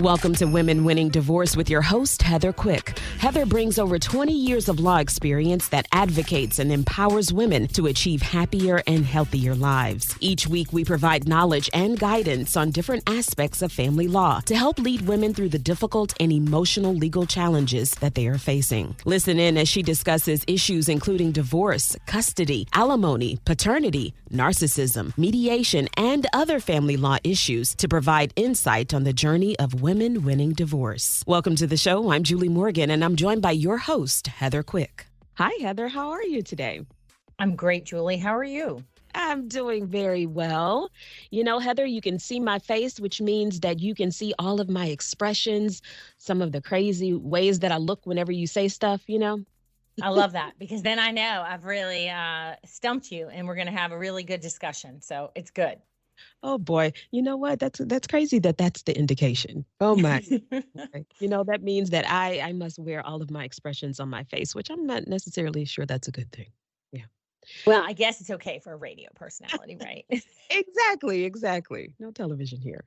Welcome to Women Winning Divorce with your host, Heather Quick. Heather brings over 20 years of law experience that advocates and empowers women to achieve happier and healthier lives. Each week, we provide knowledge and guidance on different aspects of family law to help lead women through the difficult and emotional legal challenges that they are facing. Listen in as she discusses issues including divorce, custody, alimony, paternity, narcissism, mediation, and other family law issues to provide insight on the journey of women winning divorce. Welcome to the show. I'm Julie Morgan, and I'm joined by your host, Heather Quick. Hi, Heather. How are you today? I'm great, Julie. How are you? I'm doing very well. You know, Heather, you can see my face, which means that you can see all of my expressions, some of the crazy ways that I look whenever you say stuff, you know? I love that because then I know I've really stumped you and we're going to have a really good discussion. So it's good. Oh boy, you know what? That's crazy that's the indication. Oh my. Okay. You know, that means that I must wear all of my expressions on my face, which I'm not necessarily sure that's a good thing. Yeah. Well, I guess it's okay for a radio personality, right? Exactly. No television here.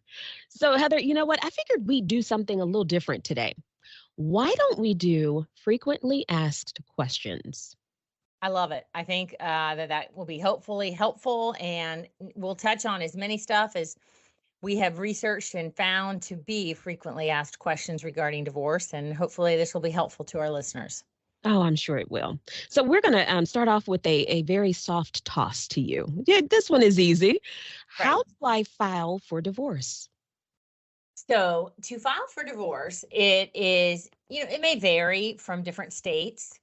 So Heather, you know what? I figured we'd do something a little different today. Why don't we do frequently asked questions? I love it. I think that will be hopefully helpful, and we'll touch on as many stuff as we have researched and found to be frequently asked questions regarding divorce. And hopefully this will be helpful to our listeners. Oh, I'm sure it will. So we're going to start off with a very soft toss to you. Yeah, this one is easy. Right. How do I file for divorce? So to file for divorce, it is, it may vary from different states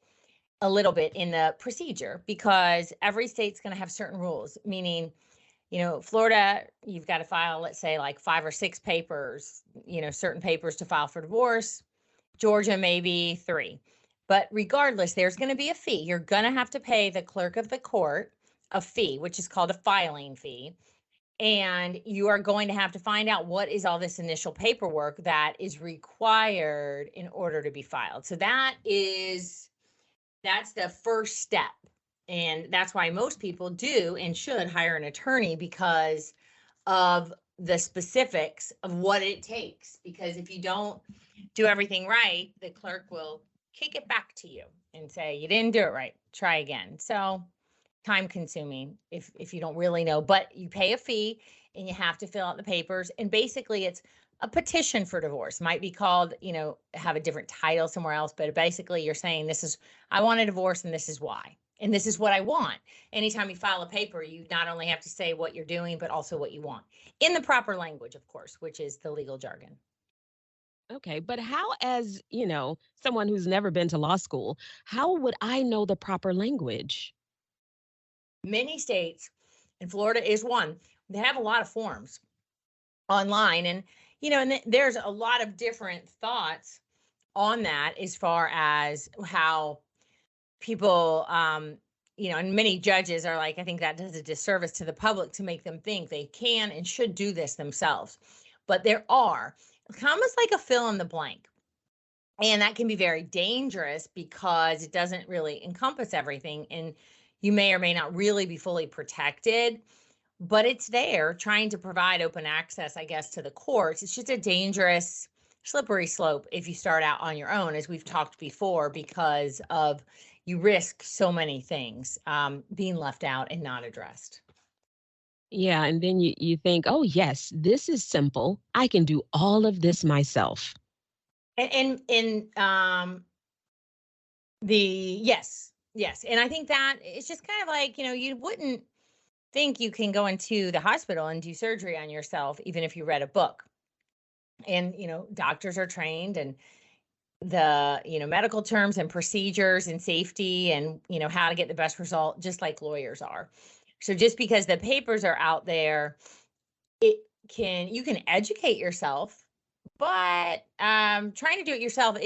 a little bit in the procedure because every state's going to have certain rules, meaning, Florida, you've got to file, let's say, like 5 or 6 papers, certain papers to file for divorce. Georgia, maybe 3. But regardless, there's going to be a fee. You're going to have to pay the clerk of the court a fee, which is called a filing fee. And you are going to have to find out what is all this initial paperwork that is required in order to be filed. So that's the first step. And that's why most people do and should hire an attorney because of the specifics of what it takes. Because if you don't do everything right, the clerk will kick it back to you and say, you didn't do it right, try again. So time consuming if you don't really know, but you pay a fee and you have to fill out the papers. And basically it's a petition for divorce. Might be called, have a different title somewhere else, but basically you're saying I want a divorce and this is why. And this is what I want. Anytime you file a paper, you not only have to say what you're doing, but also what you want in the proper language, of course, which is the legal jargon. Okay, but how, as someone who's never been to law school, how would I know the proper language? Many states, and Florida is one, they have a lot of forms online. And, there's a lot of different thoughts on that as far as how people, and many judges are like, I think that does a disservice to the public to make them think they can and should do this themselves. But there are almost like a fill in the blank. And that can be very dangerous because it doesn't really encompass everything. And you may or may not really be fully protected, but it's there trying to provide open access, I guess, to the courts. It's just a dangerous, slippery slope if you start out on your own, as we've talked before, because of you risk so many things being left out and not addressed. Yeah, and then you think, oh, yes, this is simple. I can do all of this myself. And yes. And I think that it's just kind of like, you wouldn't think you can go into the hospital and do surgery on yourself, even if you read a book. And, doctors are trained and the, medical terms and procedures and safety and, how to get the best result, just like lawyers are. So just because the papers are out there, you can educate yourself, but trying to do it yourself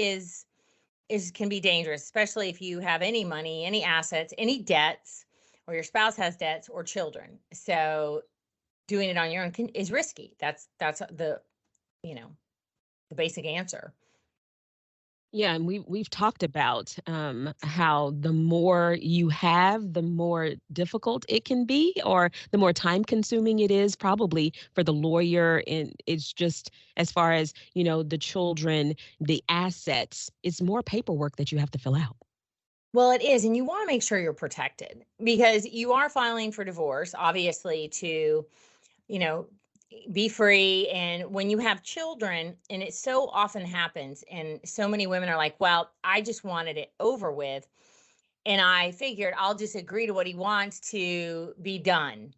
can be dangerous, especially if you have any money, any assets, any debts, or your spouse has debts or children. So doing it on your own is risky. That's the basic answer. Yeah, and we've talked about how the more you have, the more difficult it can be, or the more time consuming it is, probably for the lawyer. And it's just as far as the children, the assets. It's more paperwork that you have to fill out. Well, it is, and you want to make sure you're protected because you are filing for divorce, obviously, to, you know, be free. And when you have children, and it so often happens, and so many women are like, well, I just wanted it over with. And I figured I'll just agree to what he wants to be done.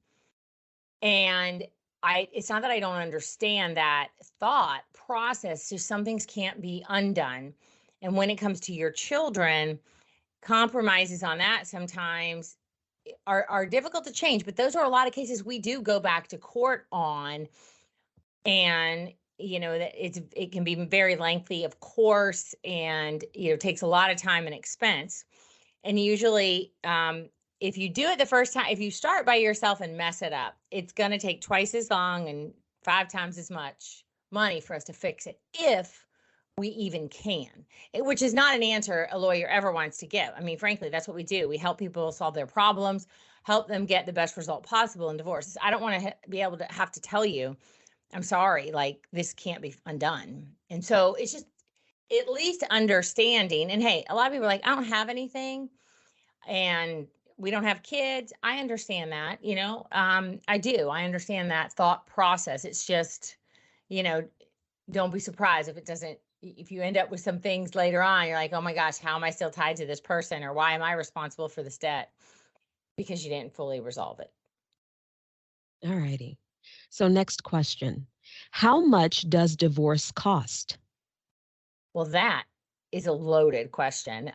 And it's not that I don't understand that thought process, just some things can't be undone. And when it comes to your children, compromises on that sometimes are difficult to change, but those are a lot of cases we do go back to court on. And that it can be very lengthy, of course, and takes a lot of time and expense. And usually, if you do it the first time, if you start by yourself and mess it up, it's going to take twice as long and 5 times as much money for us to fix it, if we even can. Which is not an answer a lawyer ever wants to give. I mean, frankly, that's what we do. We help people solve their problems, help them get the best result possible in divorce. I don't want to be able to have to tell you, I'm sorry, like this can't be undone. And so it's just at least understanding. And hey, a lot of people are like, I don't have anything and we don't have kids. I understand that, I do. I understand that thought process. It's just, you know, don't be surprised if you end up with some things later on, you're like, oh my gosh, how am I still tied to this person? Or why am I responsible for this debt? Because you didn't fully resolve it. All righty. So next question. How much does divorce cost? Well, that is a loaded question,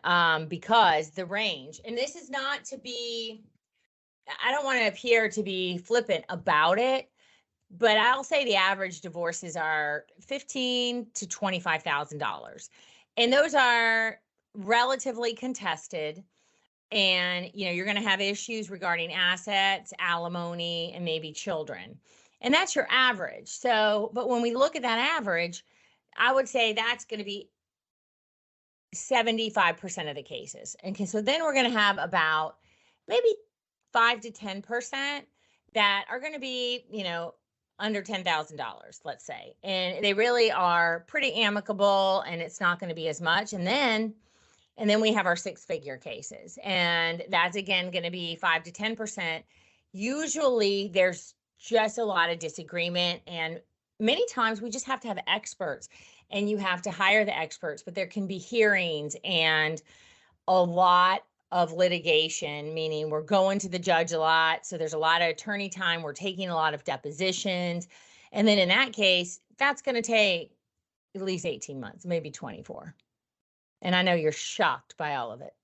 because the range, and this is not to be, I don't want to appear to be flippant about it, but I'll say the average divorces are $15,000 to $25,000, and those are relatively contested. And you're going to have issues regarding assets, alimony, and maybe children, and that's your average. So, but when we look at that average, I would say that's going to be 75% of the cases. And so then we're going to have about maybe 5 to 10% that are going to be, under $10,000, let's say. And they really are pretty amicable, and it's not going to be as much. And then we have our 6-figure cases. And that's again going to be 5 to 10%. Usually there's just a lot of disagreement, and many times we just have to have experts, and you have to hire the experts, but there can be hearings and a lot of litigation, meaning we're going to the judge a lot. So there's a lot of attorney time. We're taking a lot of depositions. And then in that case, that's going to take at least 18 months, maybe 24. And I know you're shocked by all of it.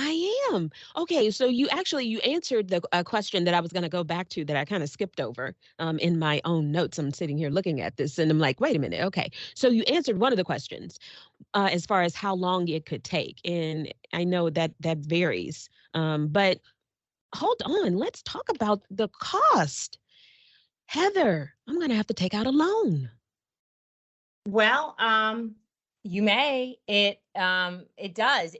I am. Okay, so you answered the question that I was going to go back to that I kind of skipped over in my own notes. I'm sitting here looking at this and I'm like, wait a minute. Okay, so you answered one of the questions as far as how long it could take, and I know that that varies. But hold on, let's talk about the cost. Heather, I'm going to have to take out a loan. Well, you may. It does.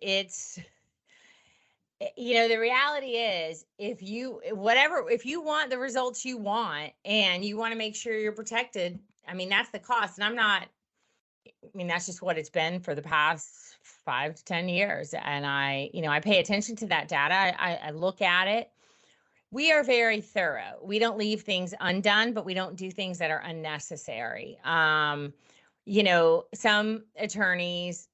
The reality is, if you want the results you want and you want to make sure you're protected, I mean, that's the cost. And that's just what it's been for the past 5 to 10 years. And I pay attention to that data. I look at it. We are very thorough. We don't leave things undone, but we don't do things that are unnecessary. Some attorneys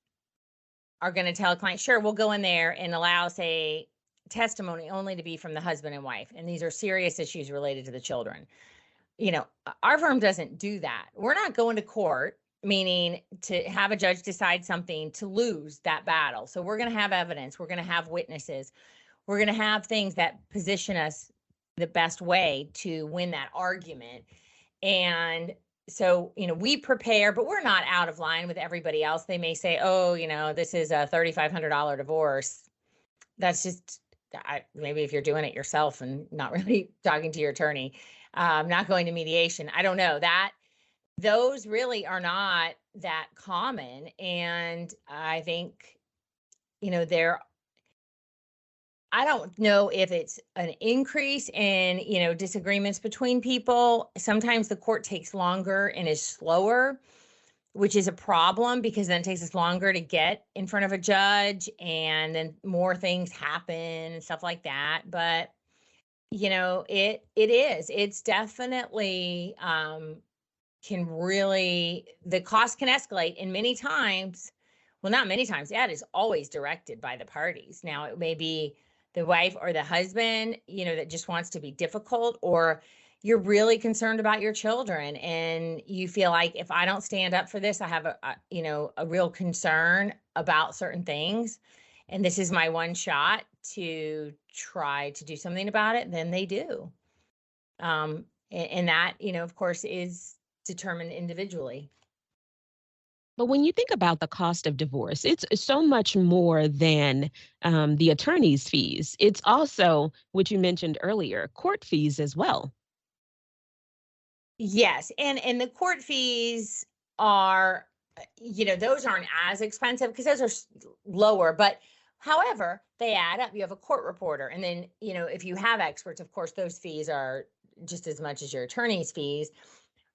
are going to tell a client, sure, we'll go in there and allow, say, testimony only to be from the husband and wife. And these are serious issues related to the children. Our firm doesn't do that. We're not going to court, meaning to have a judge decide something to lose that battle. So we're going to have evidence. We're going to have witnesses. We're going to have things that position us the best way to win that argument. And so, we prepare, but we're not out of line with everybody else. They may say, oh, this is a $3,500 divorce. That's just, maybe if you're doing it yourself and not really talking to your attorney, not going to mediation. I don't know that. those really are not that common. And I think, there I don't know if it's an increase in, disagreements between people. Sometimes the court takes longer and is slower, which is a problem because then it takes us longer to get in front of a judge and then more things happen and stuff like that. But it's definitely can really, the cost can escalate, and many times, well, not many times, that is always directed by the parties. Now, it may be the wife or the husband, that just wants to be difficult, or you're really concerned about your children and you feel like if I don't stand up for this, I have a real concern about certain things. And this is my one shot to try to do something about it, then they do. And that, of course, is determined individually. But when you think about the cost of divorce, it's so much more than the attorney's fees. It's also, what you mentioned earlier, court fees as well. Yes, and the court fees are, those aren't as expensive because those are lower, but however, they add up. You have a court reporter, and then, if you have experts, of course, those fees are just as much as your attorney's fees.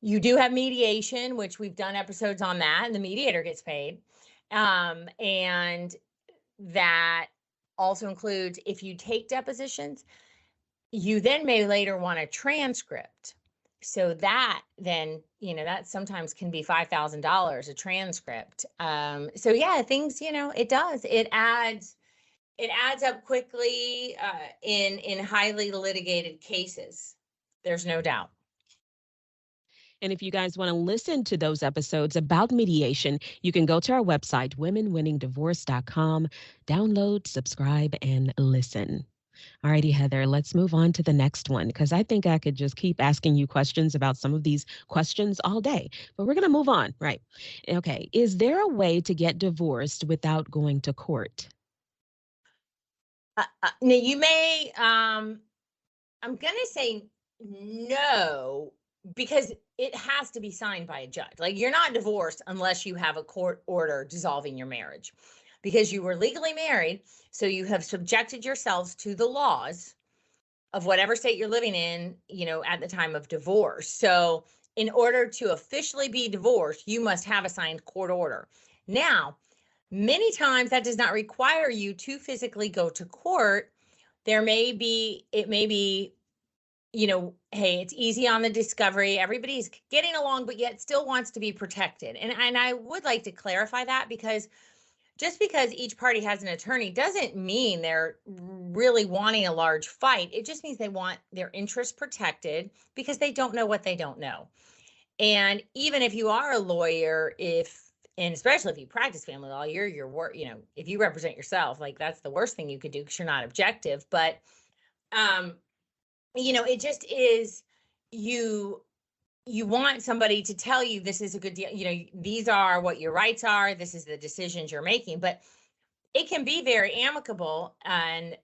You do have mediation, which we've done episodes on that, and the mediator gets paid. And that also includes if you take depositions, you then may later want a transcript. So that then, that sometimes can be $5,000 a transcript. So yeah, things, it does. It adds up quickly in highly litigated cases. There's no doubt. And if you guys want to listen to those episodes about mediation, you can go to our website, womenwinningdivorce.com, download, subscribe, and listen. All righty, Heather, let's move on to the next one because I think I could just keep asking you questions about some of these questions all day. But we're going to move on, right? Okay. Is there a way to get divorced without going to court? Now you may, I'm going to say no, because it has to be signed by a judge. Like, you're not divorced unless you have a court order dissolving your marriage, because you were legally married. So you have subjected yourselves to the laws of whatever state you're living in, at the time of divorce. So in order to officially be divorced, you must have a signed court order. Now, many times that does not require you to physically go to court. It may be, hey, it's easy on the discovery. Everybody's getting along, but yet still wants to be protected. And I would like to clarify that, because just because each party has an attorney doesn't mean they're really wanting a large fight. It just means they want their interests protected because they don't know what they don't know. And even if you are a lawyer, and especially if you practice family law, your work, if you represent yourself, like, that's the worst thing you could do because you're not objective. But it just is, you want somebody to tell you this is a good deal, these are what your rights are, this is the decisions you're making. But it can be very amicable and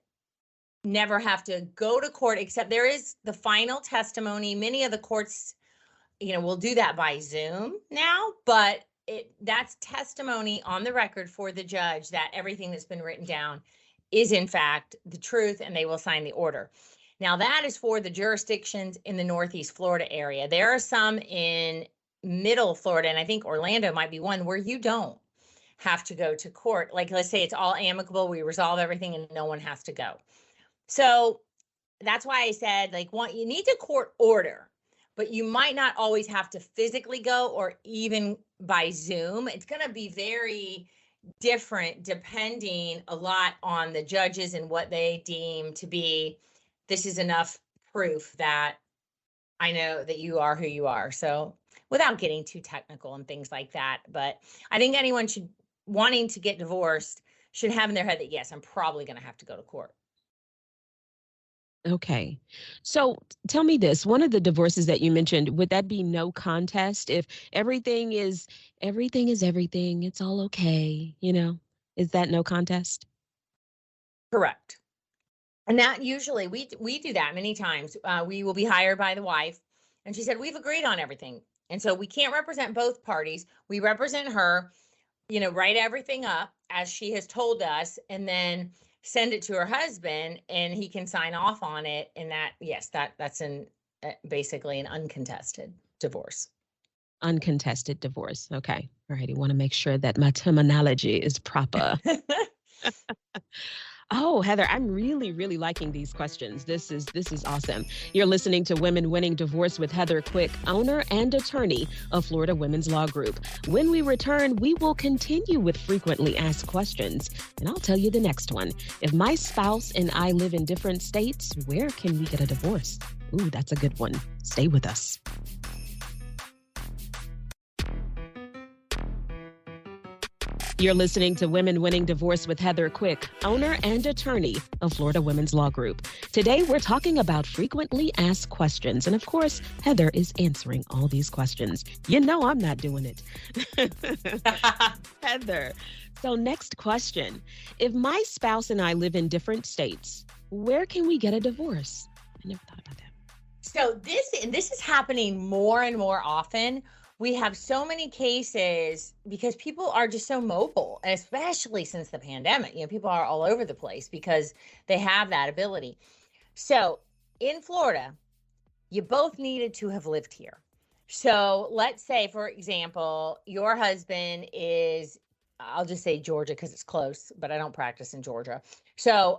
never have to go to court, except there is the final testimony. Many of the courts, will do that by Zoom now, but that's testimony on the record for the judge that everything that's been written down is in fact the truth, and they will sign the order. Now, that is for the jurisdictions in the Northeast Florida area. There are some in Middle Florida, and I think Orlando might be one, where you don't have to go to court. Like, let's say it's all amicable, we resolve everything, and no one has to go. So that's why I said, like, you need to court order, but you might not always have to physically go, or even by Zoom. It's going to be very different depending a lot on the judges and what they deem to be, this is enough proof that I know that you are who you are. So, without getting too technical and things like that, but I think anyone wanting to get divorced should have in their head that, yes, I'm probably going to have to go to court. Okay. So tell me this, one of the divorces that you mentioned, would that be no contest? If everything is everything, it's all okay, is that no contest? Correct. And that usually we do that many times. We will be hired by the wife, And she said, we've agreed on everything. And so we can't represent both parties. We represent her, write everything up as she has told us, and then send it to her husband, and he can sign off on it. And that, yes, that's basically an uncontested divorce. Uncontested divorce. Okay. All right. I want to make sure that my terminology is proper. Oh, Heather, I'm really, really liking these questions. This is awesome. You're listening to Women Winning Divorce with Heather Quick, owner and attorney of Florida Women's Law Group. When we return, we will continue with frequently asked questions, and I'll tell you the next one. If my spouse and I live in different states, where can we get a divorce? Ooh, that's a good one. Stay with us. You're listening to Women Winning Divorce with Heather Quick, owner and attorney of Florida Women's Law Group. Today, we're talking about frequently asked questions. And of course, Heather is answering all these questions. You know I'm not doing it. Heather, so next question. If my spouse and I live in different states, where can we get a divorce? I never thought about that. So this is happening more and more often. We have so many cases because people are just so mobile, especially since the pandemic. People are all over the place because they have that ability. So in Florida, you both needed to have lived here. So let's say, for example, your husband is, I'll just say Georgia because it's close, but I don't practice in Georgia. So,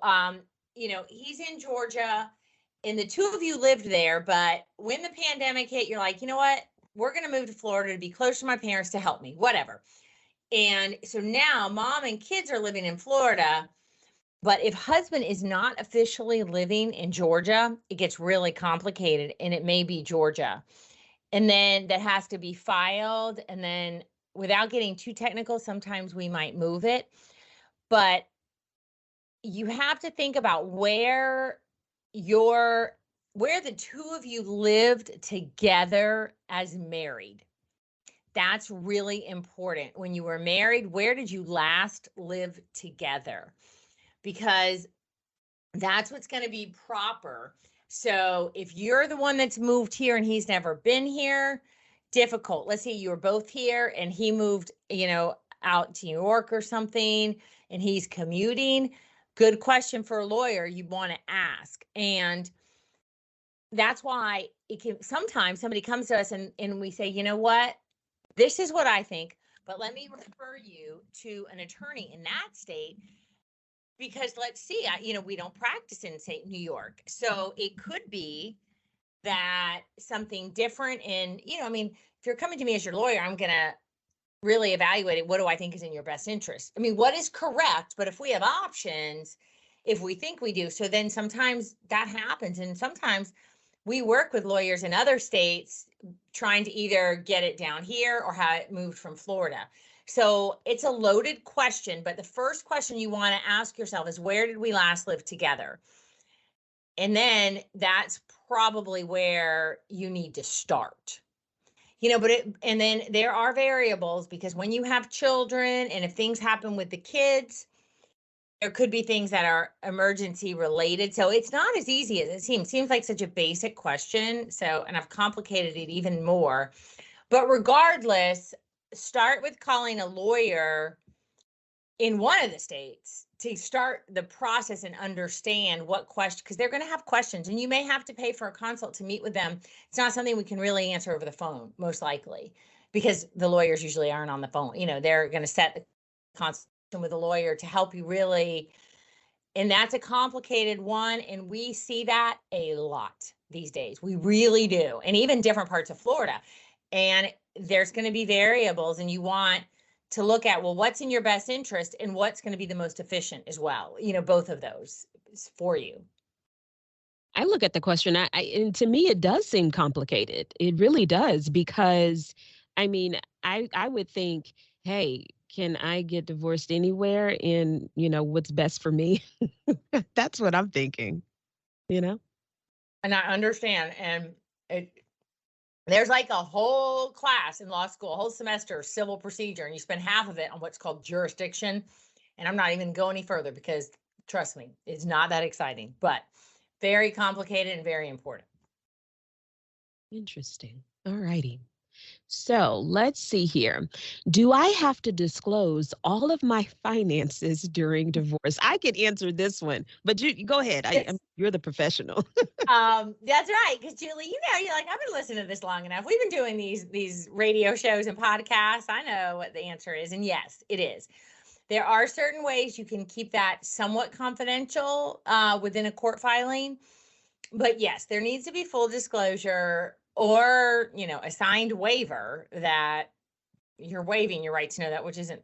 he's in Georgia and the two of you lived there, but when the pandemic hit, you're like, you know what? We're going to move to Florida to be close to my parents to help me, whatever. And so now mom and kids are living in Florida, but if husband is not officially living in Georgia, it gets really complicated, and it may be Georgia. And then that has to be filed. And then without getting too technical, sometimes we might move it, but you have to think about where the two of you lived together as married. That's really important. When you were married, where did you last live together? Because that's what's going to be proper. So if you're the one that's moved here and he's never been here, difficult. Let's say you were both here and he moved, out to New York or something, and he's commuting. Good question for a lawyer you want to ask. And that's why sometimes somebody comes to us and we say, you know what, this is what I think, but let me refer you to an attorney in that state, because let's see, we don't practice in, say, New York. So it could be that something different if you're coming to me as your lawyer, I'm going to really evaluate it. What do I think is in your best interest? What is correct? But if we have options, if we think we do, so then sometimes that happens. And sometimes we work with lawyers in other states trying to either get it down here or have it moved from Florida. So it's a loaded question, but the first question you want to ask yourself is, where did we last live together? And then that's probably where you need to start. And then there are variables, because when you have children and if things happen with the kids, there could be things that are emergency related. So it's not as easy as it seems. Seems like such a basic question. And I've complicated it even more. But regardless, start with calling a lawyer in one of the states to start the process and understand what question, because they're going to have questions and you may have to pay for a consult to meet with them. It's not something we can really answer over the phone, most likely, because the lawyers usually aren't on the phone. They're going to set the consult with a lawyer to help you really. And that's a complicated one. And we see that a lot these days. We really do. And even different parts of Florida. And there's going to be variables, and you want to look at, well, what's in your best interest and what's going to be the most efficient as well. Both of those for you. I look at the question, and to me, it does seem complicated. It really does, because, I would think, hey, can I get divorced anywhere in, what's best for me? That's what I'm thinking, And I understand. And there's like a whole class in law school, a whole semester of civil procedure, and you spend half of it on what's called jurisdiction. And I'm not even going any further because, trust me, it's not that exciting, but very complicated and very important. Interesting. All righty. So let's see here. Do I have to disclose all of my finances during divorce? I could answer this one, but you go ahead. You're the professional. That's right. Because Julie, you're like, I've been listening to this long enough. We've been doing these radio shows and podcasts. I know what the answer is. And yes, it is. There are certain ways you can keep that somewhat confidential within a court filing. But yes, there needs to be full disclosure or, a signed waiver that you're waiving your right to know that, which isn't,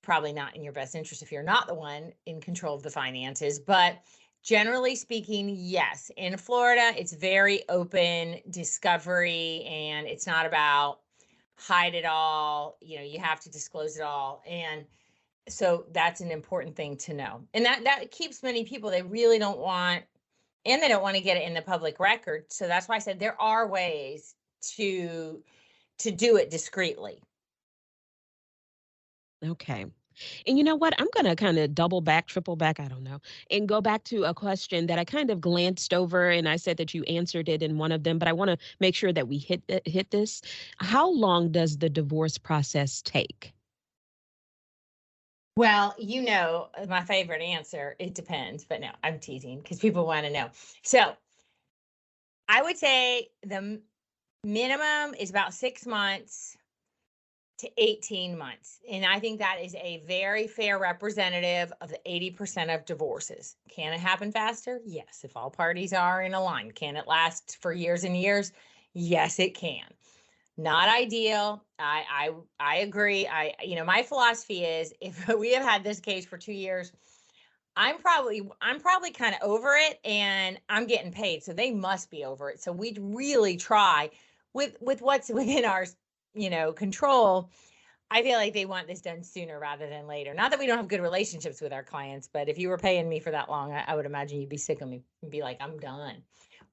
probably not in your best interest if you're not the one in control of the finances. But generally speaking, yes, in Florida, it's very open discovery and it's not about hide it all. You have to disclose it all. And so that's an important thing to know. And that keeps many people, they really don't want, and they don't want to get it in the public record. So that's why I said there are ways to do it discreetly. Okay. And you know what? I'm going to kind of double back, triple back, I don't know, and go back to a question that I kind of glanced over and I said that you answered it in one of them, but I want to make sure that we hit this. How long does the divorce process take? Well, my favorite answer, it depends, but no, I'm teasing because people want to know. So I would say the minimum is about 6 months to 18 months. And I think that is a very fair representative of the 80% of divorces. Can it happen faster? Yes. If all parties are in a line. Can it last for years and years? Yes, it can. Not ideal. I agree. My philosophy is if we have had this case for 2 years, I'm probably kind of over it and I'm getting paid. So they must be over it. So we'd really try with what's within our, control. I feel like they want this done sooner rather than later. Not that we don't have good relationships with our clients, but if you were paying me for that long, I would imagine you'd be sick of me and be like, I'm done.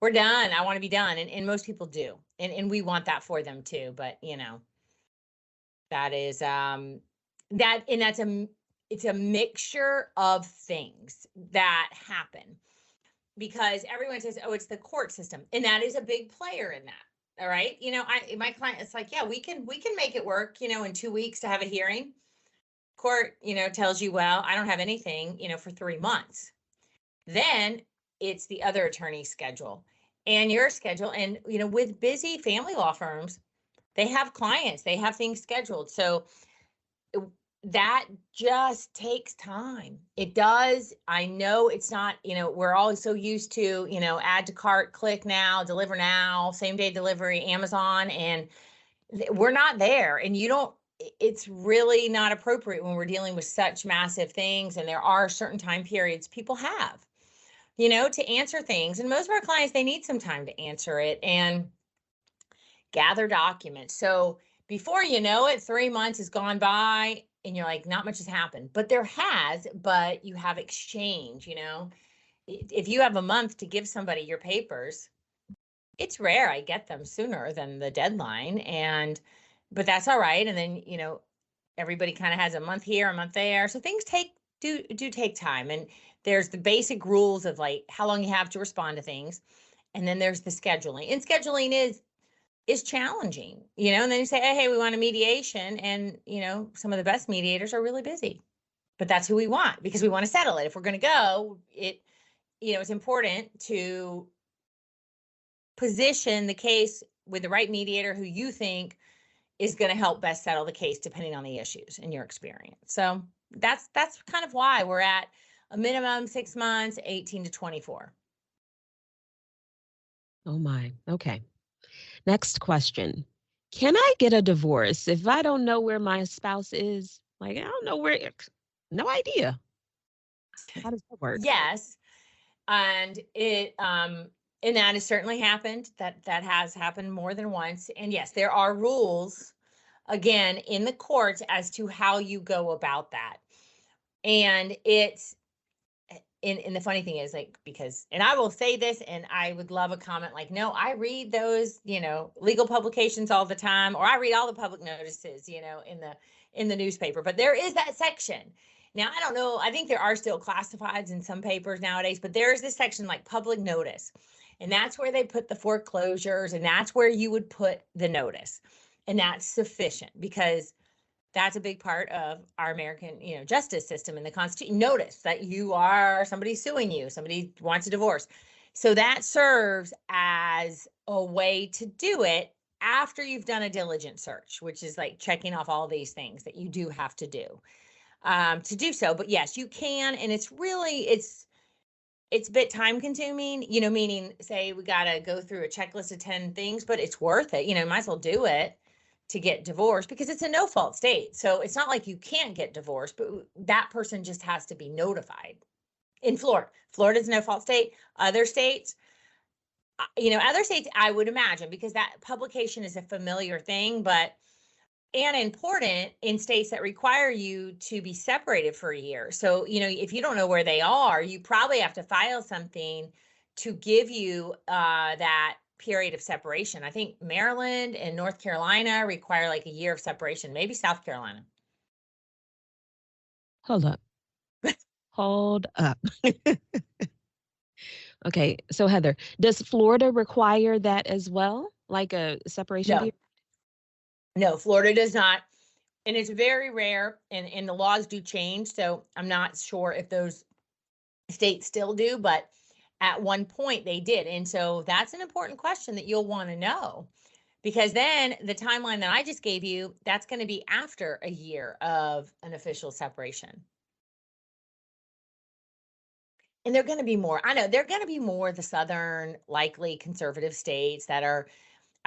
We're done. I want to be done. And most people do. And we want that for them too. But that is it's a mixture of things that happen because everyone says, oh, it's the court system. And that is a big player in that. All right. My client, it's like, yeah, we can make it work, in 2 weeks to have a hearing. Court, tells you, well, I don't have anything, for 3 months. Then it's the other attorney's schedule and your schedule. And, with busy family law firms, they have clients, they have things scheduled. So that just takes time. It does. I know it's not, we're always so used to, add to cart, click now, deliver now, same day delivery, Amazon, and we're not there. And it's really not appropriate when we're dealing with such massive things. And there are certain time periods people have, to answer things. And most of our clients, they need some time to answer it and gather documents. So before you know it, 3 months has gone by and you're like, not much has happened, but but you have exchange, if you have a month to give somebody your papers, it's rare I get them sooner than the deadline. But that's all right. And then, everybody kind of has a month here, a month there. So things do take time. And there's the basic rules of like how long you have to respond to things. And then there's the scheduling, and scheduling is challenging, and then you say, hey, we want a mediation. And, some of the best mediators are really busy, but that's who we want because we want to settle it. If we're going to go, it's important to position the case with the right mediator who you think is going to help best settle the case depending on the issues in your experience. So that's kind of why we're at a minimum 6 months, 18 to 24. Oh my. Okay. Next question. Can I get a divorce if I don't know where my spouse is? Like, I don't know where, no idea. How does that work? Yes. And and that has certainly happened. That has happened more than once. And yes, there are rules, again, in the courts as to how you go about that. And and the funny thing is, like, because, and I will say this, and I would love a comment like, no, I read those, legal publications all the time, or I read all the public notices, in the newspaper, but there is that section. Now, I don't know, I think there are still classifieds in some papers nowadays, but there is this section like public notice. And that's where they put the foreclosures, and that's where you would put the notice. And that's sufficient because that's a big part of our American, justice system and the Constitution. Notice that you are somebody suing you, somebody wants a divorce. So that serves as a way to do it after you've done a diligent search, which is like checking off all these things that you do have to do to do so. But yes, you can, and it's a bit time consuming, meaning say we got to go through a checklist of 10 things, but it's worth it. Might as well do it to get divorced because it's a no fault state. So it's not like you can't get divorced, but that person just has to be notified. In Florida, Florida's a no fault state. Other states, I would imagine, because that publication is a familiar thing, and important in states that require you to be separated for a year. So, if you don't know where they are, you probably have to file something to give you that period of separation. I think Maryland and North Carolina require like a year of separation, maybe South Carolina. Hold up. Hold up. Okay, so Heather, does Florida require that as well, like a separation No. period? No, Florida does not. And it's very rare, and the laws do change. So I'm not sure if those states still do, but at one point they did. And so that's an important question that you'll want to know, because then the timeline that I just gave you, that's going to be after a year of an official separation. And they're going to be more, I know they're going to be more the southern, likely conservative states that are,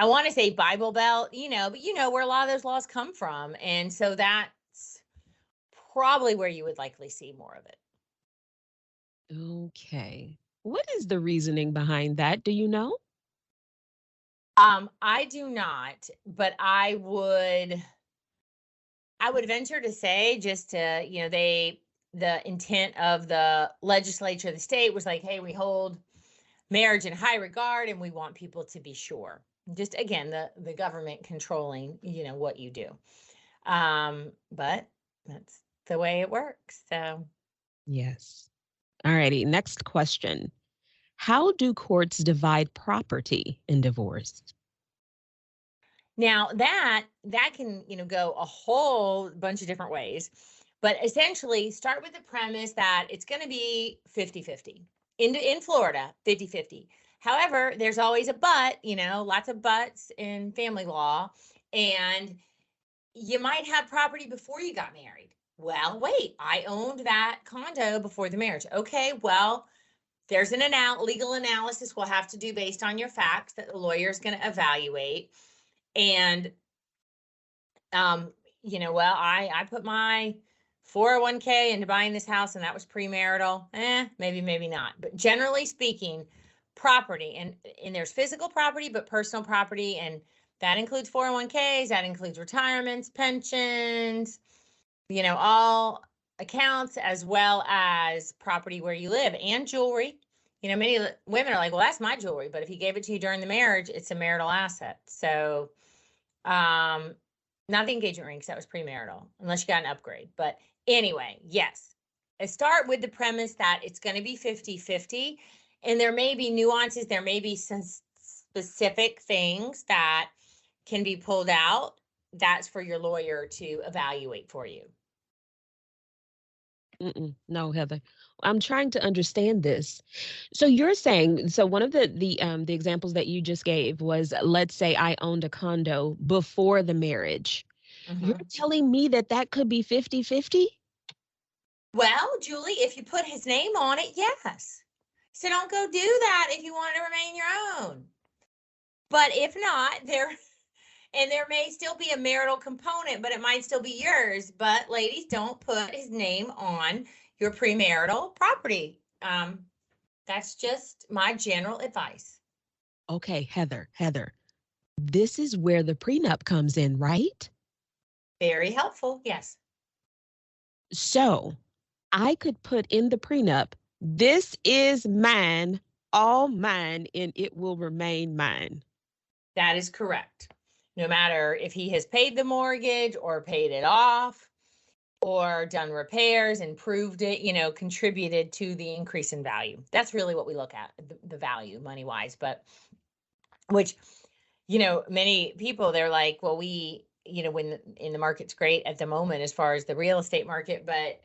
I want to say Bible Belt, but where a lot of those laws come from. And so that's probably where you would likely see more of it. Okay. What is the reasoning behind that? Do you know? I do not, but I would venture to say, just to, the intent of the legislature of the state was like, hey, we hold marriage in high regard and we want people to be sure. Just again, the government controlling, what you do. But that's the way it works. So Yes. All righty. Next question. How do courts divide property in divorce? now that can, go a whole bunch of different ways. But essentially, start with the premise that it's going to be 50-50. In Florida, 50-50. However, there's always a but, lots of buts in family law. And you might have property before you got married. Well, wait, I owned that condo before the marriage. Okay, well, there's an legal analysis we'll have to do based on your facts that the lawyer is going to evaluate. And, well, I put my 401k into buying this house and that was premarital. Maybe not. But generally speaking, property, and there's physical property, but personal property, and that includes 401ks, that includes retirements, pensions, all accounts, as well as property where you live and jewelry. Many women are like, well, that's my jewelry, but if he gave it to you during the marriage, it's a marital asset. So, not the engagement ring, because that was premarital, unless you got an upgrade. But anyway, yes, I start with the premise that it's going to be 50-50, and there may be nuances. There may be some specific things that can be pulled out. That's for your lawyer to evaluate for you. No, Heather. I'm trying to understand this. So you're saying, so one of the examples that you just gave was, let's say I owned a condo before the marriage. You're telling me that could be 50-50? Well, Julie, if you put his name on it, yes. So don't go do that if you want to remain your own. But if not, there may still be a marital component, but it might still be yours. But ladies, don't put his name on your premarital property. That's just my general advice. Okay, Heather, this is where the prenup comes in, right? Very helpful, yes. So I could put in the prenup, this is mine, all mine, and it will remain mine. That is correct. No matter if he has paid the mortgage or paid it off, or done repairs, improved it, contributed to the increase in value. That's really what we look at, the value money wise. But which, many people, they're like, well, when in the market's great at the moment as far as the real estate market, but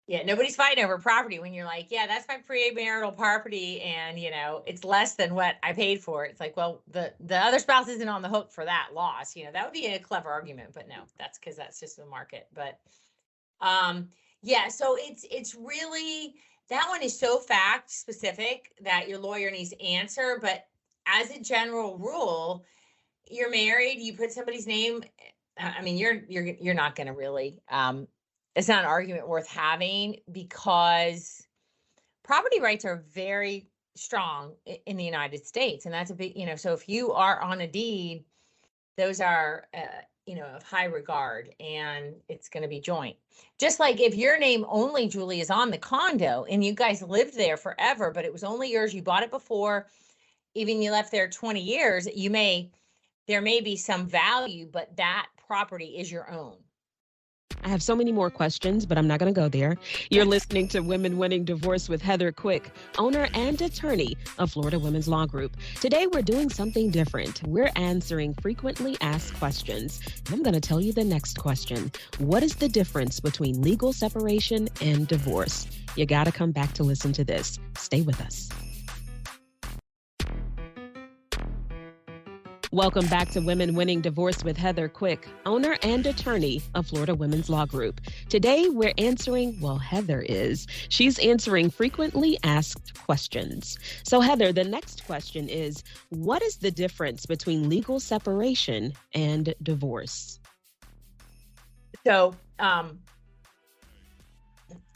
yeah, nobody's fighting over property when you're like, yeah, that's my premarital property, and it's less than what I paid for it. It's like, well, the other spouse isn't on the hook for that loss. That would be a clever argument, but no, that's because that's just the market. But yeah, so it's really, that one is so fact specific that your lawyer needs to answer. But as a general rule, you're married, you put somebody's name. I mean, you're not going to really. It's not an argument worth having, because property rights are very strong in the United States. And that's a big, so if you are on a deed, those are, of high regard, and it's going to be joint. Just like if your name only, Julie, is on the condo and you guys lived there forever, but it was only yours, you bought it before, even you left there 20 years, there may be some value, but that property is your own. I have so many more questions, but I'm not going to go there. You're listening to Women Winning Divorce with Heather Quick, owner and attorney of Florida Women's Law Group. Today, we're doing something different. We're answering frequently asked questions. I'm going to tell you the next question. What is the difference between legal separation and divorce? You got to come back to listen to this. Stay with us. Welcome back to Women Winning Divorce with Heather Quick, owner and attorney of Florida Women's Law Group. Today, we're answering, well, Heather is. She's answering frequently asked questions. So, Heather, the next question is, what is the difference between legal separation and divorce? So,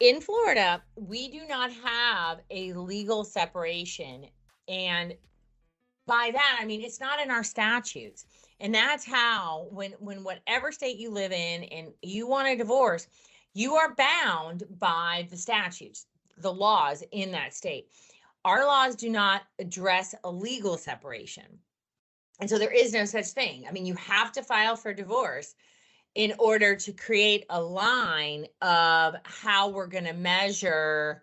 in Florida, we do not have a legal separation, and by that, I mean, it's not in our statutes. And that's how, when whatever state you live in and you want a divorce, you are bound by the statutes, the laws in that state. Our laws do not address a legal separation. And so there is no such thing. I mean, you have to file for divorce in order to create a line of how we're going to measure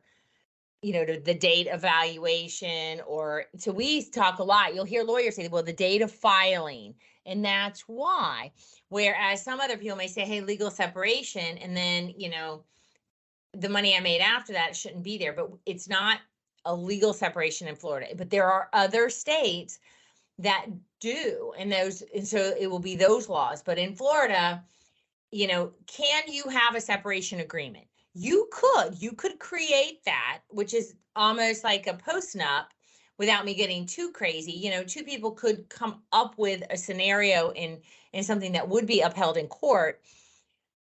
the date of valuation, so we talk a lot. You'll hear lawyers say, well, the date of filing, and that's why. Whereas some other people may say, hey, legal separation, and then, the money I made after that shouldn't be there, but it's not a legal separation in Florida. But there are other states that do, and so it will be those laws. But in Florida, can you have a separation agreement? You could create that, which is almost like a post-nup, without me getting too crazy. Two people could come up with a scenario in something that would be upheld in court.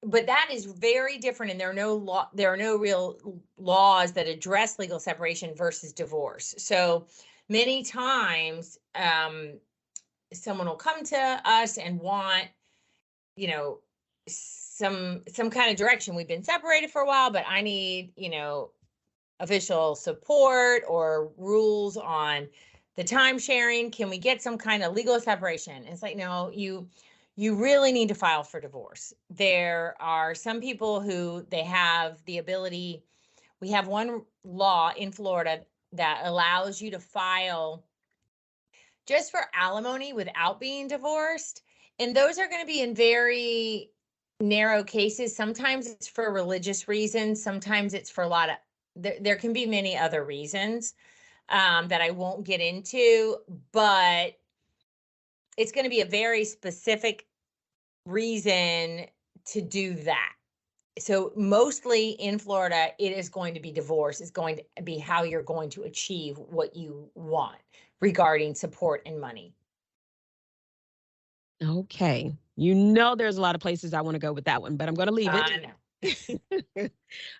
But that is very different, and there are no real laws that address legal separation versus divorce. So many times, someone will come to us and want, some kind of direction. We've been separated for a while, but I need, official support or rules on the time sharing. Can we get some kind of legal separation? And it's like, no, you really need to file for divorce. There are some people who they have the ability. We have one law in Florida that allows you to file just for alimony without being divorced. And those are going to be in very narrow cases. Sometimes it's for religious reasons. Sometimes it's for there can be many other reasons that I won't get into, but it's going to be a very specific reason to do that. So mostly in Florida, it is going to be divorce. It's going to be how you're going to achieve what you want regarding support and money. Okay. There's a lot of places I want to go with that one, but I'm going to leave it.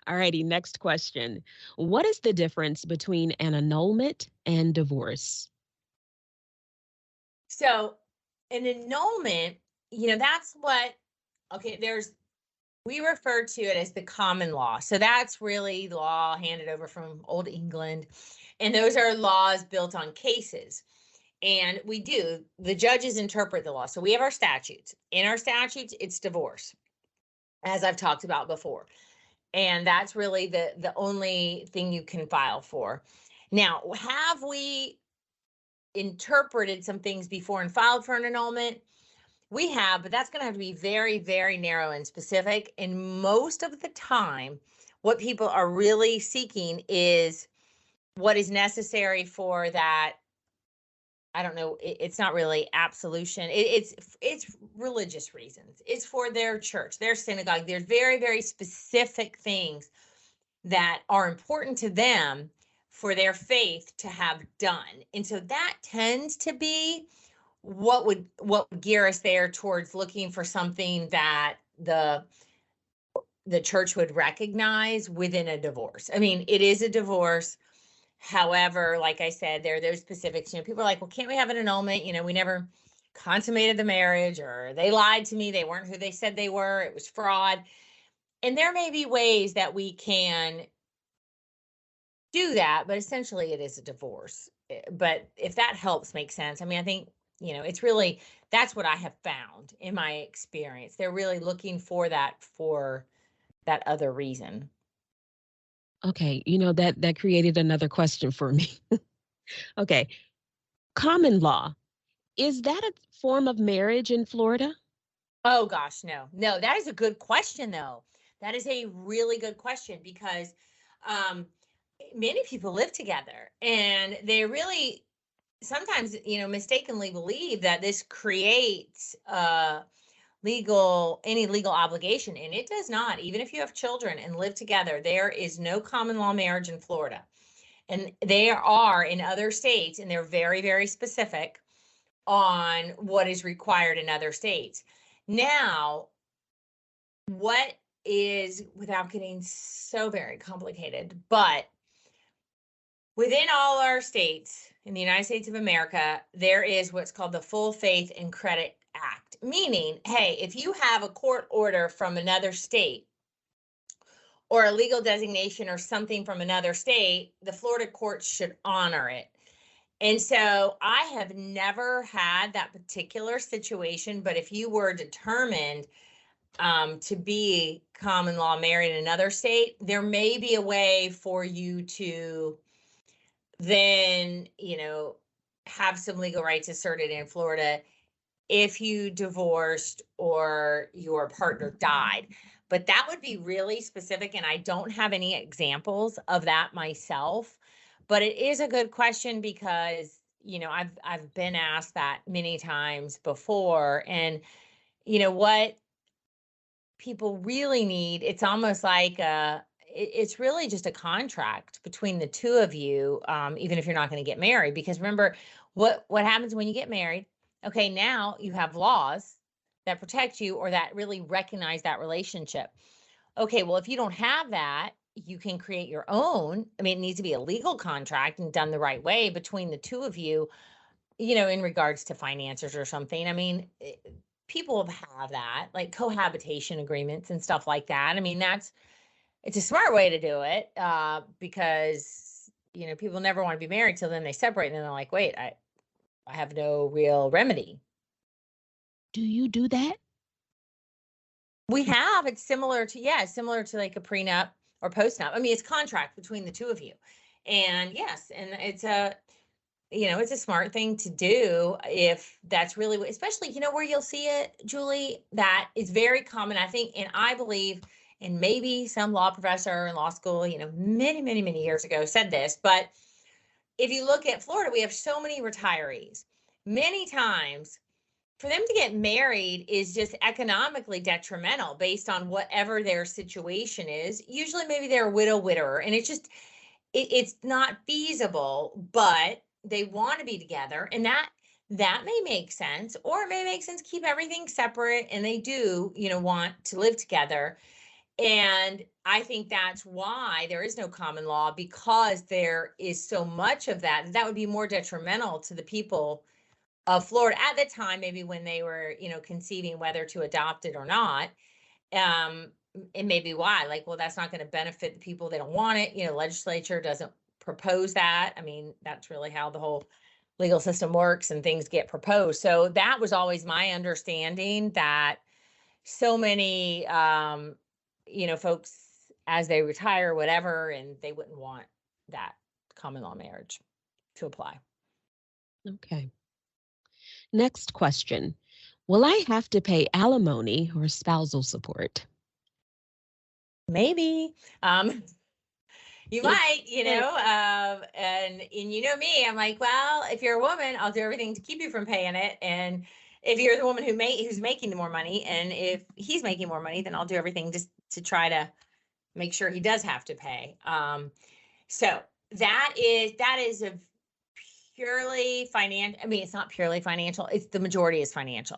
All righty. Next question. What is the difference between an annulment and divorce? So an annulment, that's we refer to it as the common law. So that's really law handed over from old England. And those are laws built on cases. And the judges interpret the law. So we have our statutes. In our statutes, it's divorce. as I've talked about before. And that's really the only thing you can file for. Now, have we interpreted some things before and filed for an annulment? We have, but that's going to have to be very, very narrow and specific. And most of the time, what people are really seeking is what is necessary for that. I don't know. It's not really absolution. It's religious reasons. It's for their church, their synagogue. There's very, very specific things that are important to them for their faith to have done. And so that tends to be what would gear us there towards looking for something that the church would recognize within a divorce. I mean, it is a divorce. However, like I said, there are those specifics. People are like, well, can't we have an annulment? We never consummated the marriage, or they lied to me. They weren't who they said they were. It was fraud. And there may be ways that we can do that, but essentially it is a divorce. But if that helps make sense, I mean, I think, it's really, that's what I have found in my experience. They're really looking for that other reason. Okay, that created another question for me. Okay, common law, is that a form of marriage in Florida? Oh gosh, no. No, that is a good question though. That is a really good question because um many people live together and they really sometimes, mistakenly believe that this creates any legal obligation, and it does not. Even if you have children and live together, there is no common law marriage in Florida. And they are in other states, and they're very, very specific on what is required in other states. Now, what is, without getting so very complicated, but within all our states in the United States of America, there is what's called the Full Faith and Credit Act, meaning, hey, if you have a court order from another state or a legal designation or something from another state, the Florida courts should honor it. And so I have never had that particular situation, but if you were determined to be common law married in another state, there may be a way for you to then, have some legal rights asserted in Florida if you divorced or your partner died. But that would be really specific, and I don't have any examples of that myself. But it is a good question because, I've been asked that many times before. And what people really need, it's almost like it's really just a contract between the two of you, even if you're not going to get married. Because remember, what happens when you get married? Okay, now you have laws that protect you or that really recognize that relationship. Okay, well, if you don't have that, you can create your own. I mean, it needs to be a legal contract and done the right way between the two of you, in regards to finances or something. I mean, people have that, like cohabitation agreements and stuff like that. I mean, it's a smart way to do it, because, people never want to be married till then they separate and then they're like, wait, I have no real remedy. Do you do that? We have, it's similar to like a prenup or postnup. I mean, it's contract between the two of you. And yes, and it's a smart thing to do if that's really, especially, where you'll see it, Julie, that is very common, I think, and I believe, and maybe some law professor in law school, many, many, many years ago said this, but if you look at Florida, we have so many retirees. Many times for them to get married is just economically detrimental based on whatever their situation is. Usually maybe they're a widower, and it's not feasible, but they want to be together, and that may make sense, or it may make sense to keep everything separate, and they do, want to live together. And I think that's why there is no common law, because there is so much of that would be more detrimental to the people of Florida at the time, maybe when they were, conceiving whether to adopt it or not. And maybe why, like, well, that's not going to benefit the people. They don't want it. Legislature doesn't propose that. I mean, that's really how the whole legal system works, and things get proposed. So that was always my understanding, that so many, folks as they retire, whatever, and they wouldn't want that common law marriage to apply. Okay. Next question. Will I have to pay alimony or spousal support? Maybe. You Yeah. might, and you know me, I'm like, well, if you're a woman, I'll do everything to keep you from paying it. And if you're the woman who's making the more money, and if he's making more money, then I'll do everything just to try to make sure he does have to pay. So that is a purely financial. I mean, it's not purely financial. It's the majority is financial.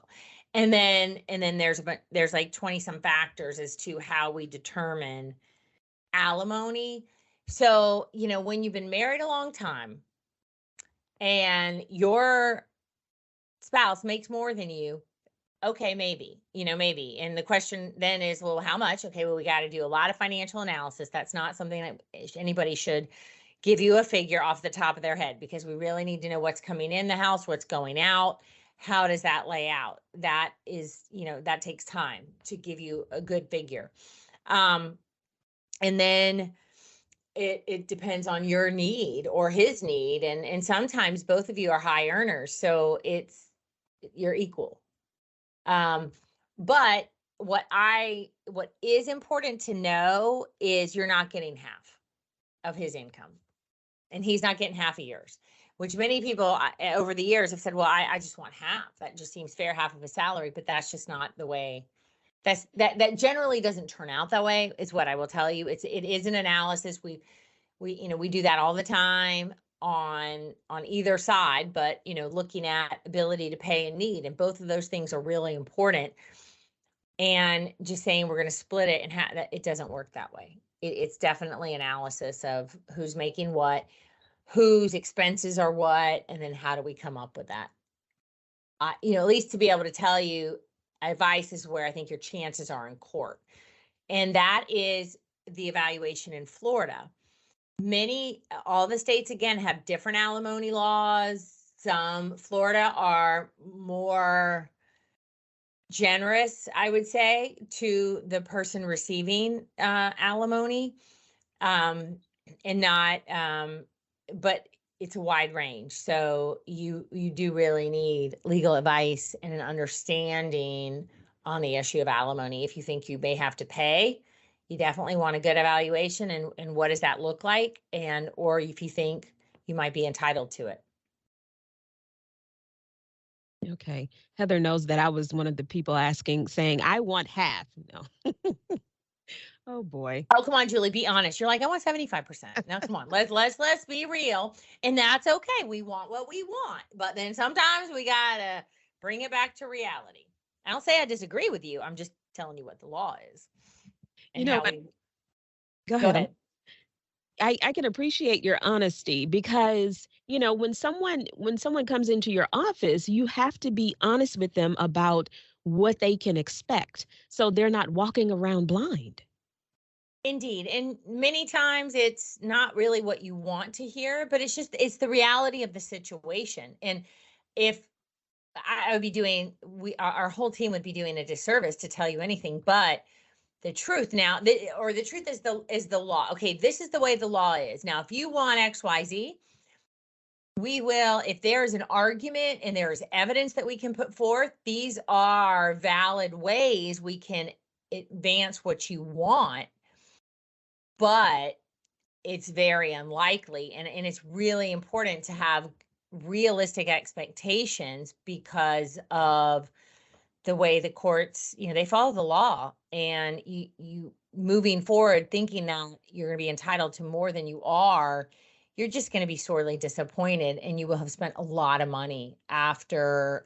And then there's like 20 some factors as to how we determine alimony. So, when you've been married a long time and your spouse makes more than you, okay, maybe. And the question then is, well, how much? Okay, well, we got to do a lot of financial analysis. That's not something that anybody should give you a figure off the top of their head, because we really need to know what's coming in the house, what's going out. How does that lay out? That is, that takes time to give you a good figure. And then it depends on your need or his need. And sometimes both of you are high earners, so you're equal. But what is important to know is you're not getting half of his income, and he's not getting half of yours, which many people over the years have said, well, I just want half. That just seems fair, half of his salary. But that's just not the way. That generally doesn't turn out that way, is what I will tell you. It is an analysis. We do that all the time on either side, but looking at ability to pay and need, and both of those things are really important. And just saying we're going to split it and it doesn't work that way. It's definitely analysis of who's making what, whose expenses are what, and then how do we come up with that? At least to be able to tell you, advice is where I think your chances are in court. And that is the evaluation in Florida. All the states, again, have different alimony laws. Florida are more generous, I would say, to the person receiving alimony, and not, but it's a wide range. So you do really need legal advice and an understanding on the issue of alimony. If you think you may have to pay, you definitely want a good evaluation and what does that look like, or if you think you might be entitled to it. Okay. Heather knows that I was one of the people saying, I want half. No. Oh boy. Oh, come on, Julie, be honest. You're like, I want 75%. Now, come on, let's be real. And that's okay. We want what we want, but then sometimes we gotta bring it back to reality. I don't say I disagree with you. I'm just telling you what the law is. Go ahead. I can appreciate your honesty, because when someone comes into your office, you have to be honest with them about what they can expect, so they're not walking around blind. Indeed. And many times it's not really what you want to hear, but it's the reality of the situation. And if I would be our whole team would be doing a disservice to tell you anything but the truth. Now, the truth is the law. Okay, this is the way the law is. Now, if you want XYZ, we will, if there's an argument and there's evidence that we can put forth, these are valid ways we can advance what you want. But it's very unlikely. And it's really important to have realistic expectations because of the way the courts, they follow the law, and you moving forward thinking that you're going to be entitled to more than you are, you're just going to be sorely disappointed, and you will have spent a lot of money after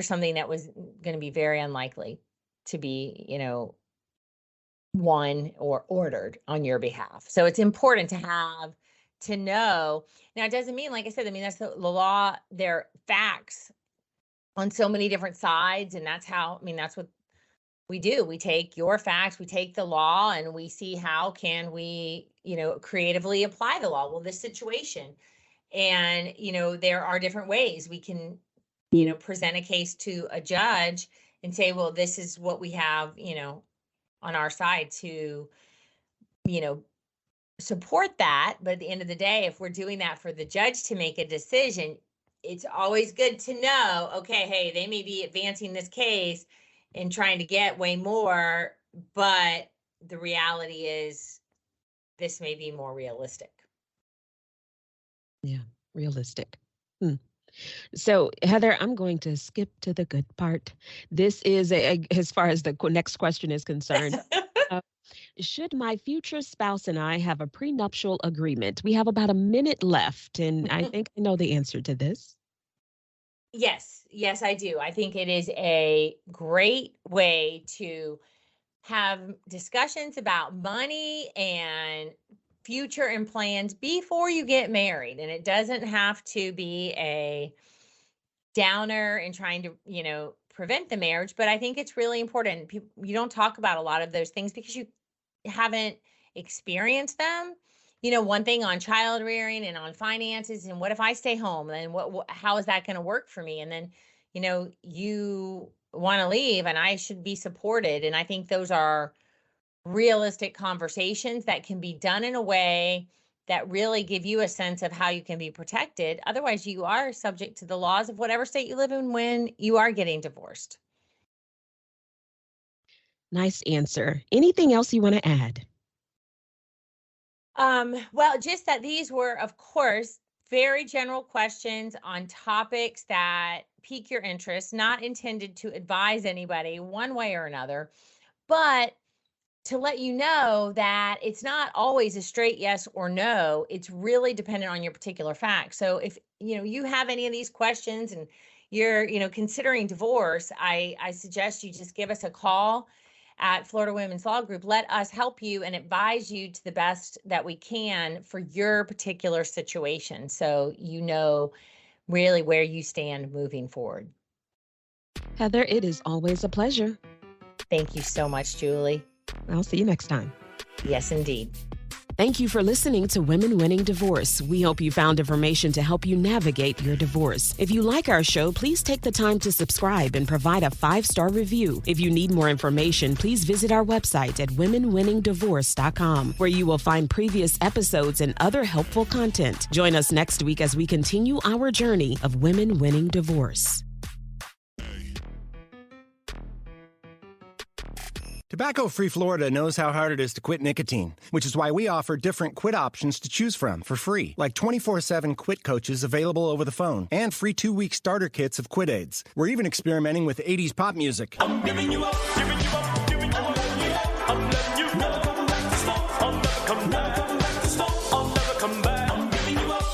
something that was going to be very unlikely to be, won or ordered on your behalf. So it's important to know. Now, it doesn't mean, like I said, that's the law. They're facts on so many different sides. And that's what we do. We take your facts, we take the law, and we see how can we, creatively apply the law. Well, this situation, and, there are different ways we can, present a case to a judge and say, well, this is what we have, on our side to, you know, support that. But at the end of the day, if we're doing that for the judge to make a decision, it's always good to know, okay, hey, they may be advancing this case and trying to get way more, but the reality is this may be more realistic. Yeah, realistic. Hmm. So, Heather, I'm going to skip to the good part. This is as far as the next question is concerned. Uh, should my future spouse and I have a prenuptial agreement? We have about a minute left, and I think I know the answer to this. Yes, I do. I think it is a great way to have discussions about money and future and plans before you get married. And it doesn't have to be a downer and trying to, prevent the marriage. But I think it's really important. You don't talk about a lot of those things because you haven't experienced them. One thing on child rearing and on finances, and what if I stay home? And how is that going to work for me? And then, you want to leave, and I should be supported. And I think those are realistic conversations that can be done in a way that really give you a sense of how you can be protected. Otherwise, you are subject to the laws of whatever state you live in when you are getting divorced. Nice answer. Anything else you want to add? Well, just that these were, of course, very general questions on topics that pique your interest, not intended to advise anybody one way or another, but to let you know that it's not always a straight yes or no. It's really dependent on your particular facts. So if you have any of these questions and you're considering divorce, I suggest you just give us a call at Florida Women's Law Group. Let us help you and advise you to the best that we can for your particular situation, so you know really where you stand moving forward. Heather, it is always a pleasure. Thank you so much, Julie. I'll see you next time. Yes, indeed. Thank you for listening to Women Winning Divorce. We hope you found information to help you navigate your divorce. If you like our show, please take the time to subscribe and provide a 5-star review. If you need more information, please visit our website at womenwinningdivorce.com, where you will find previous episodes and other helpful content. Join us next week as we continue our journey of women winning divorce. Tobacco-Free Florida knows how hard it is to quit nicotine, which is why we offer different quit options to choose from for free, like 24/7 quit coaches available over the phone and free 2-week starter kits of quit aids. We're even experimenting with 80s pop music. I'm giving you up, giving you up, giving you up. I'm letting you never come back to stop. I'll never come back to stop. I'll never come back. I'm giving you up.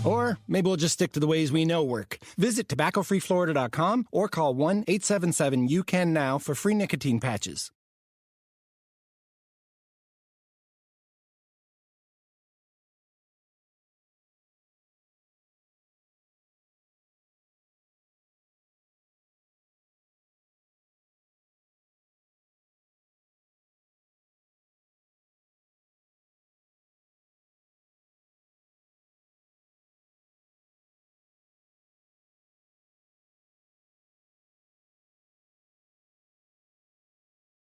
Or maybe we'll just stick to the ways we know work. Visit tobaccofreeflorida.com or call 1-877-YOU-CAN-NOW for free nicotine patches.